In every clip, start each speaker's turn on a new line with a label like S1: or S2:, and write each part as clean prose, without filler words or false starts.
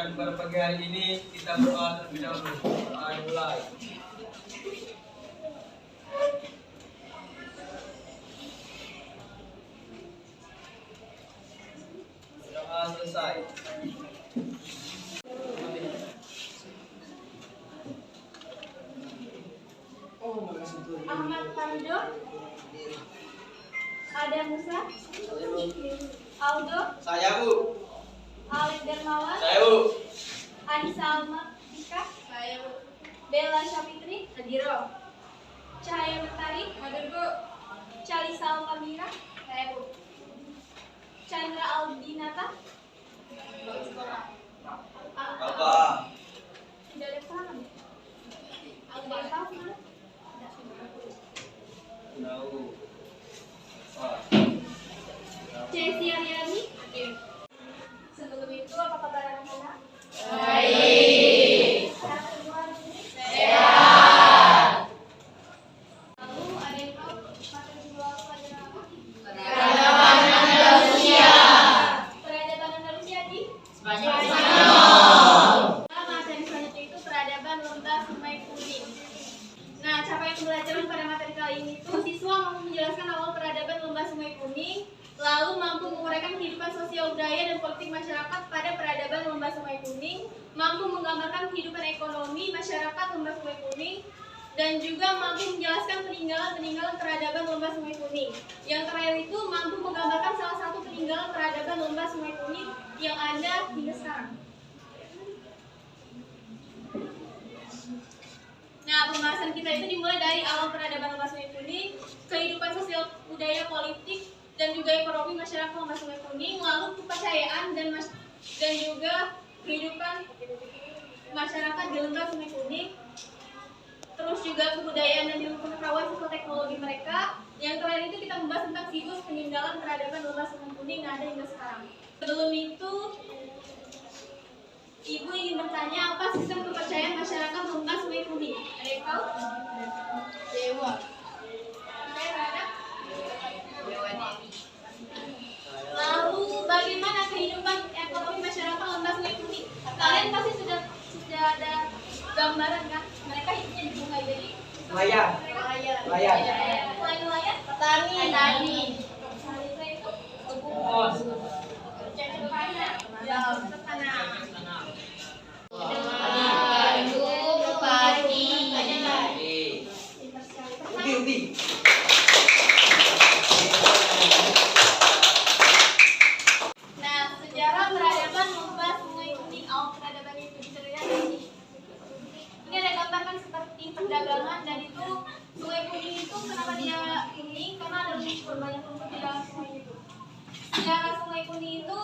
S1: Dan pada pagi hari ini kita berdoa terlebih dahulu. Mari mulai. Doa selesai.
S2: Ahmad Pardo, Ada Musa, Aldo,
S1: Saya Bu.
S2: Alif Dermawan,
S1: Saya Bu.
S2: Anissa Almatika, saya Bu. Bella Syafitri, Hadiro. Cahaya Mentari, hadir Bu. Calisa Alkamira, saya Bu. Chandra Aldinata,
S1: Bapak.
S2: tidak ada paham. Alda tahu mana?
S1: Tahu.
S2: Cesi Ariani. Sebelum itu apa kabar anak-anak?
S3: Baik.
S2: Sehat semua di sini?
S3: Sehat.
S2: Lalu ada yang tahu materi dua pelajaran apa?
S3: Peradaban Andalusia.
S2: Peradaban Andalusia di
S3: Spanyol.
S2: materi selanjutnya itu peradaban lomba Sungai Kuning. Nah, capaian pembelajaran pada materi kali ini itu siswa mampu menjelaskan awal peradaban lomba Sungai Kuning, lalu mampu menguraikan kehidupan sosial budaya dan politik masyarakat pada peradaban lomba Sungai Kuning, mampu menggambarkan kehidupan ekonomi masyarakat lomba Sungai Kuning, dan juga mampu menjelaskan peninggalan-peninggalan peradaban lomba Sungai Kuning. Yang terakhir itu mampu menggambarkan salah satu peninggalan peradaban lomba Sungai Kuning yang ada hingga sekarang. Nah, pembahasan kita itu dimulai dari awal peradaban lomba Sungai Kuning, kehidupan sosial budaya politik, dan juga ekonomi masyarakat lomba Sungai Kuning, lalu kepercayaan dan juga kehidupan masyarakat di lomba Sungai Kuning, terus juga kebudayaan dan ilmu pengetahuan serta teknologi mereka. Yang terakhir itu kita membahas tentang siklus peninggalan peradaban lomba Sungai Kuning yang ada hingga sekarang. Sebelum itu, Ibu ingin bertanya apa sistem kepercayaan masyarakat lomba Sungai Kuning? Ada yang tahu?
S3: Dewa.
S2: Saya ada.
S3: Dewa Dewi.
S2: Lalu bagaimana kehidupan ekonomi masyarakat lomba Sungai Kuning? Kalian pasti sudah ada gambaran kan? Mereka hidupnya di sungai, jadi
S1: Nelayan. Nelayan.
S2: Selain nelayan,
S3: Petani.
S2: selain itu
S1: Bos.
S2: cecep tanah.
S3: Gandum, padi.
S2: Pintar sekali.
S1: Ubi.
S2: Nah, sejarah peradaban lomba Sungai Kuning. Awal peradaban itu bisa dilihat di sini. Ini ada gambarkan seperti perdagangan, dan itu Sungai Kuning itu kenapa dia kuning? Karena ada lumpur, banyak lumpur di dalam sungai itu. Sejarah Sungai Kuning itu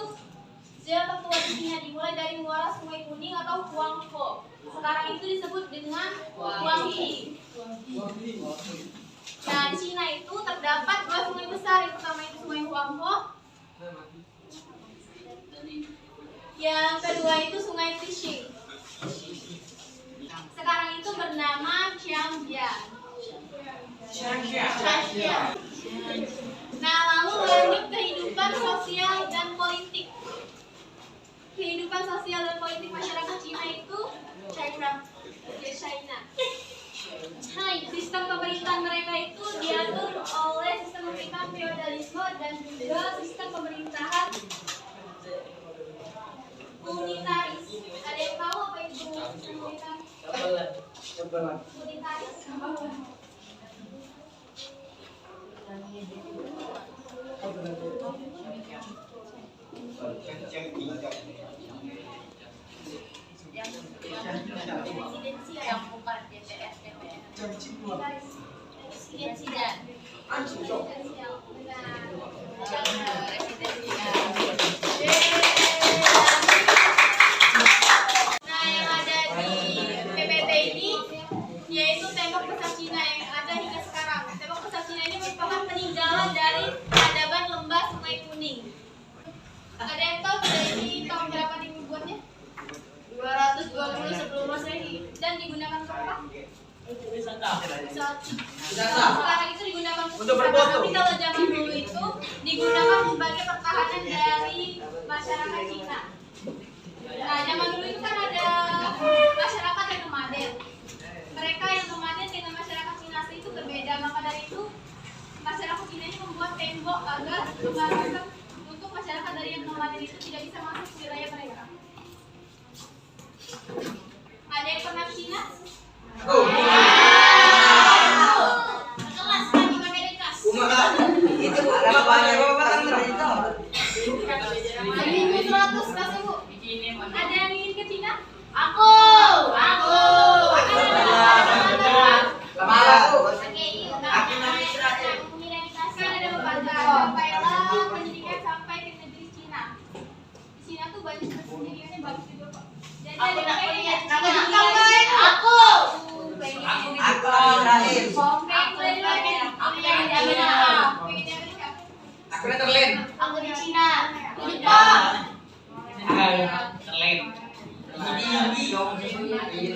S2: sejarah tertua di Cina dimulai dari muara Sungai Kuning atau Huanghe. Sekarang itu disebut dengan Huanghe. Nah, di Cina itu terdapat dua sungai besar. Yang pertama itu Sungai Huanghe. Yang kedua itu Sungai Tishing. Sekarang itu bernama Qiangjia. Nah, lalu lanjut kehidupan sosial dan politik. Kehidupan sosial dan politik masyarakat Cina itu China. Sistem pemerintahan mereka itu diatur oleh sistem pemerintahan feodalisme dan juga sistem pemerintahan unitaris. Ada yang tahu apa itu sistem pemerintahan unitaris?
S3: Yang bukan DPR.
S2: Presidensial. Nah, yang ada di PPT ini yaitu tembok besar Cina yang ada hingga sekarang. Tembok besar Cina ini merupakan peninggalan dari peradaban lomba Sungai Kuning. Ada yang tahu ini tahun berapa dibuatnya?
S3: 220 sebelum Masehi.
S2: Dan digunakan untuk apa?
S1: Wisata.
S2: Sekarang itu digunakan
S1: Untuk berfoto.
S2: tapi kalau zaman dulu itu digunakan sebagai pertahanan dari masyarakat Cina. Nah, zaman dulu itu kan ada masyarakat yang nomaden. Mereka yang nomaden dengan masyarakat Cina itu berbeda. Maka dari itu masyarakat Cina ini membuat tembok agar membatasi untuk masyarakat dari yang nomaden itu tidak bisa masuk ke wilayah mereka. Ada yang pernah ke Cina? Kelas kami pakai kelas.
S4: Itu ada banyak itu.
S2: 1.100 kelas Bu. Ada yang ingin ke Cina?
S3: Aku.
S4: Kemana tuh?
S2: Aku ada beberapa. Sampailah pendidikan sampai ke negeri Cina. Di Cina tuh banyak pendidikannya bagus juga kok. Jadi ada yang pengen ke Cina.
S3: Aku.
S4: Aku Israel. Aku Netherlands.
S3: Aku di Cina. Di Jepang.
S1: Terlain.
S2: Di Cina itu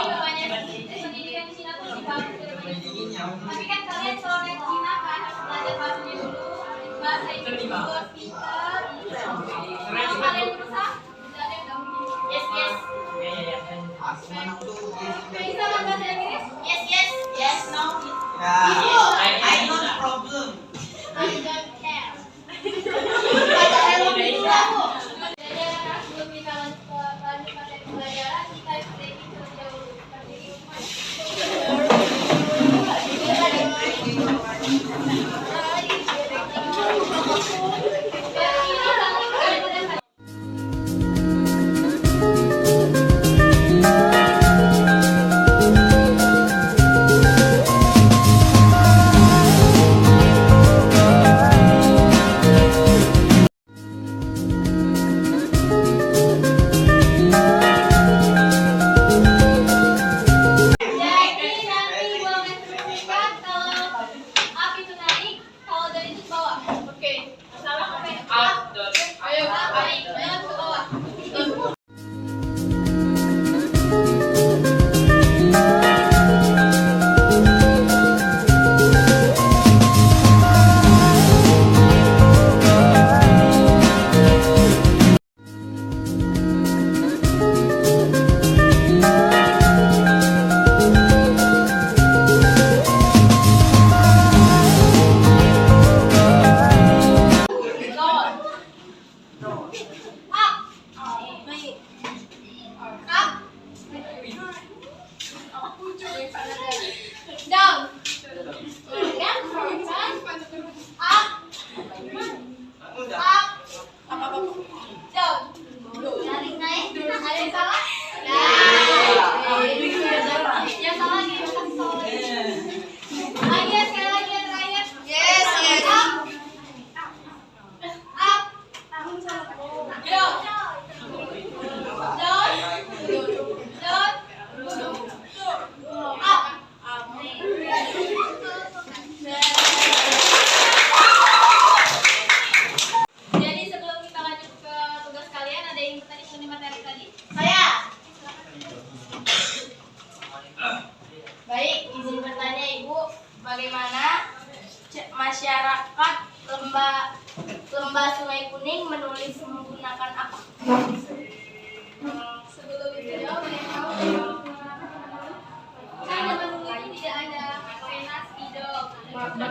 S2: juga banyak pendidikan di Cina tuh lebih bagus daripada di Cina. Tapi kan kalian kalau naik Cina kan harus belajar bahasanya dulu, bahasa Inggris dulu, speaker. Kalau kalian berusaha, tidak ada yang gampang.
S3: Yes.
S2: Bisa bahasa Inggris?
S3: Yes. No.
S4: I not problem.
S2: I don't care.
S3: Baca hello dulu aku.
S2: Jadi anak-anak sebelum kita lanjut materi pelajaran, kita breaking terlebih dahulu. Jadi nanti buang sertifikat kalau up itu naik, kalau dari itu ke bawah. Oke. Salah sampai up. Ayo naik ke bawah. Down. Down.
S3: Naik naik.
S2: Ada yang salah? Yang salah di lagi sekali lagi yang terakhir.
S3: Yes.
S2: Up. Down. Down. Down. Up. Jadi sebelum kita lanjut ke tugas kalian, ada yang tadi mengenai materi tadi?
S3: Saya. Baik, izin bertanya Ibu, bagaimana masyarakat lembah Sungai Kuning menulis menggunakan apa?
S2: Sebelum itu jawab, ada yang tahu? Kan zaman dulu itu tidak ada pena spidol. Batu.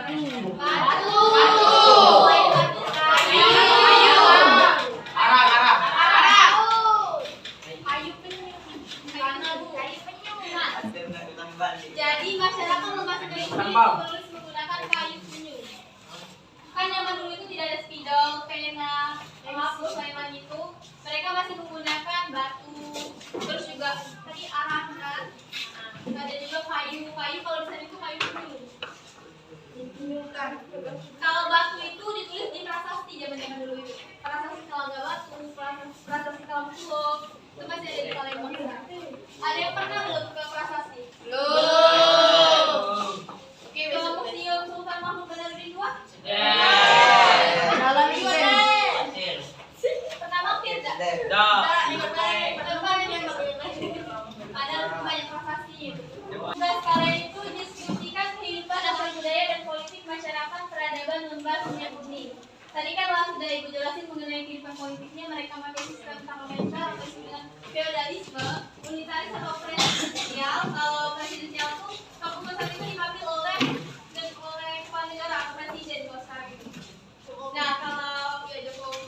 S2: Kayu penyu. Jadi masyarakat lembah Sungai Kuning menulis menggunakan kayu penyu. Kan zaman dulu itu tidak ada spidol, pena, penghapus, lain-lain itu. Mereka masih menggunakan batu, terus juga tadi arang kan. Ada juga kayu kalau di sana itu kayu penyu. Kalau batu itu ditulis di prasasti zaman dulu itu. Prasasti Telaga Batu, prasasti Kalangkulo, itu masih ada di Palembang. Ada yang pernah belum ke prasasti? Oke, ke Museum Sultan Mahmud Badarudin II?
S3: Dalam
S2: Gimana? Pernah mampir nggak? Ada banyak prasasti itu. Tugas kalian itu Tadi kan sudah Ibu jelasin mengenai kehidupan politiknya, mereka pakai sistem parlementer atau dengan feodalisme, unitaris atau presidensial. Kalau presidensial tuh keputusan itu diambil oleh kepala negara atau presiden kalau sekarang itu. Nah kalau ya Jokowi,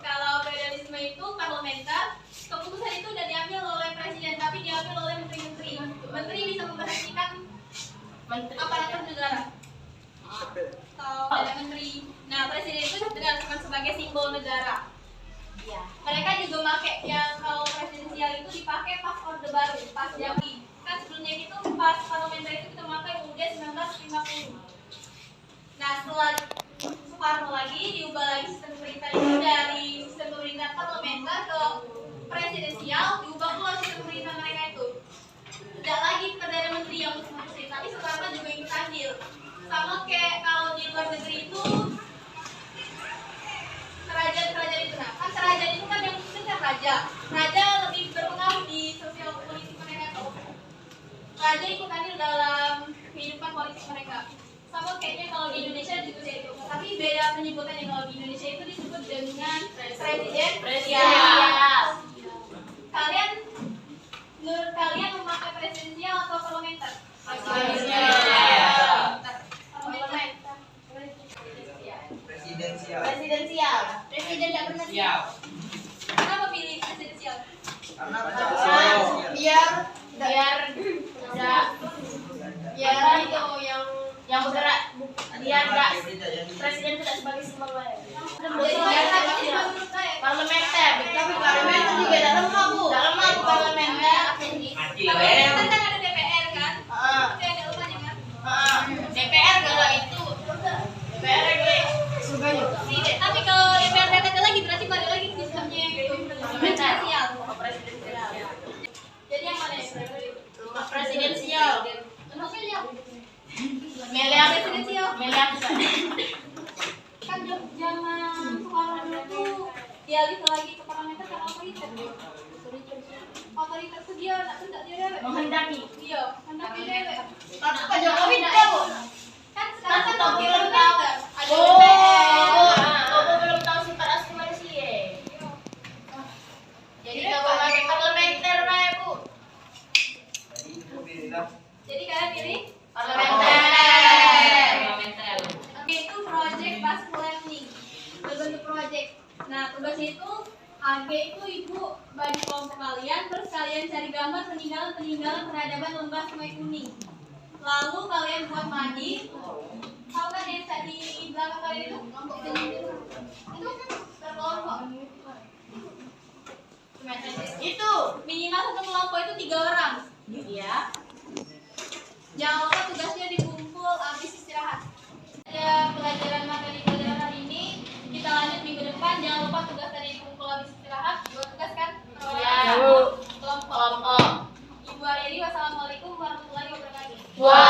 S2: kalau feodalisme itu parlementer, keputusan itu udah diambil oleh presiden tapi diambil oleh menteri-menteri. Menteri bisa memberhentikan aparatur negara. Atau ada menteri. Nah, presiden itu dilakukan sebagai simbol negara. Ya. Mereka juga pakai yang kalau presidensial itu dipakai pas Orde Baru, pas Jawi. Kan sebelumnya itu pas parlementer itu kita pakai UUD 1950. Nah, setelah Soekarno lagi diubah lagi sistem pemerintah itu dari sistem pemerintah parlementer ke presidensial, diubah pula sistem pemerintah mereka itu. Tidak lagi perdana menteri yang mutusin, tapi Soekarno juga ikut andil. Sama kayak kalau di luar negeri itu kerajaan itu, nah kan kerajaan itu kan yang mutusin kan raja lebih berpengaruh di sosial politik mereka tuh. Raja ikut andil dalam kehidupan politik mereka. Sama kayaknya kalau di Indonesia juga itu, tapi beda penyebutannya. Kalau di Indonesia itu disebut dengan presidensial. Kalian menurut kalian memakai presidensial atau parlementer?
S4: Presidensial.
S2: Presiden tidak pernah
S1: Siap.
S2: Kenapa pilih presidensial?
S4: Karena
S3: biar itu yang bergerak biar enggak presiden tidak sebagai simbol lain. Parlementer, tapi parlementer juga dalam mampu parlementer.
S2: Parlementer kan ada DPR kan? Itu ada rumahnya kan?
S3: DPR kalau itu DPR
S2: Tapi kalau DPR ada lagi berarti balik lagi ke sistemnya yang itu presidensial. Jadi yang mana ya?
S3: presidensial.
S2: Miliar presidensial.
S3: Miliar
S2: Kan zaman Soekarno dulu tuh dialih lagi ke parlementer karena otoriter. Otoriter itu dia tidak dia dewek.
S3: menghendaki.
S2: Iya, hendak dia dewek.
S3: Tapi Pak Jokowi tidak kok.
S2: Kan sekarang kan
S3: Tahu
S2: wakil
S3: belum
S2: lembaga. Ada DPR.
S3: belum tahu sifat asli manusia. Jadi kalau pakai parlementer lah Bu.
S2: Jadi kalian pilih
S3: Parlementer.
S2: Oke, itu project based learning berbentuk project. Nah, tugasnya itu AG itu ibu bagi kelompok kalian, terus kalian cari gambar peninggalan peradaban lembah Sungai Kuning. Lalu kalian buat mandi. Tahu kan yang di belakang kalian itu kelompok itu kan berkelompok.
S3: Itu
S2: Minimal satu kelompok itu 3 orang.
S3: iya.
S2: Jangan lupa tugasnya dikumpul habis istirahat. Ada materi pelajaran hari ini. Kita lanjut minggu depan. Jangan lupa tugas tadi dikumpul habis istirahat. 2 tugas kan?
S3: Iya.
S2: Kelompok. Ibu Ayri, wassalamualaikum warahmatullahi wabarakatuh.
S3: Wah.